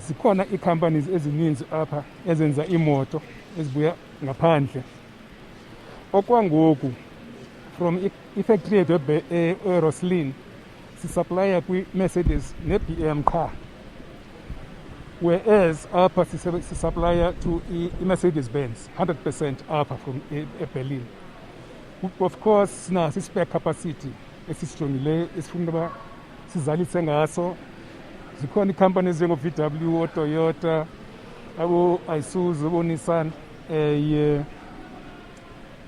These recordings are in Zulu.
zikhona ii-companies ezininzi apha ezenza iimoto ezibuya ngaphandle. Okwangoku from ifactory yethu eRoslyn sisupplya kwi-Mercedes ne-BM car, whereas apha sisupplya to i-Mercedes-Benz 100% apha from eBerlin. Of course sinaso i-spare capacity esisijongileyo esifuna uba sizalise ngaso. Zikhona iikhampani ezinjengo-VW, ooToyota, abo-Isuzu, abo-Nissan,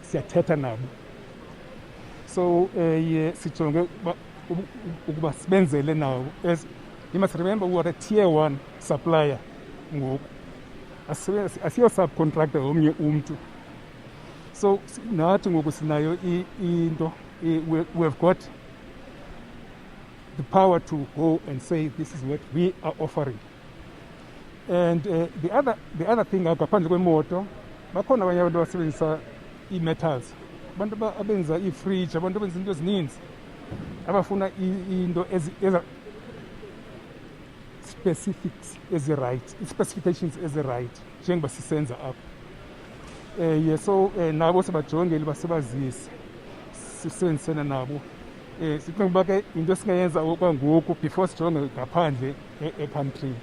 siyathetha nabo. So sijonge ukuba sibenzele nawo. As you must remember, we are a tier 1 supplier ngoku, asiyo subcontractor omnye umntu. So nathi ngoku sinayo into, we've got the power to go and say this is what we are offering. And the other thing, ngaphandle kwemoto bakhona abanye abantu abasebenzisa ii-metals, abantu abenza ii-fridge, abantu abenza into ezininzi abafuna into specifics ezi-right, i-specifications ezi-right njengoba sisenza apha. So nabo sibajongile basebazise, sisebenzisana nabo. Sicinga uba ke into esingayenza okwangoku before sijonge ngaphandle e-country.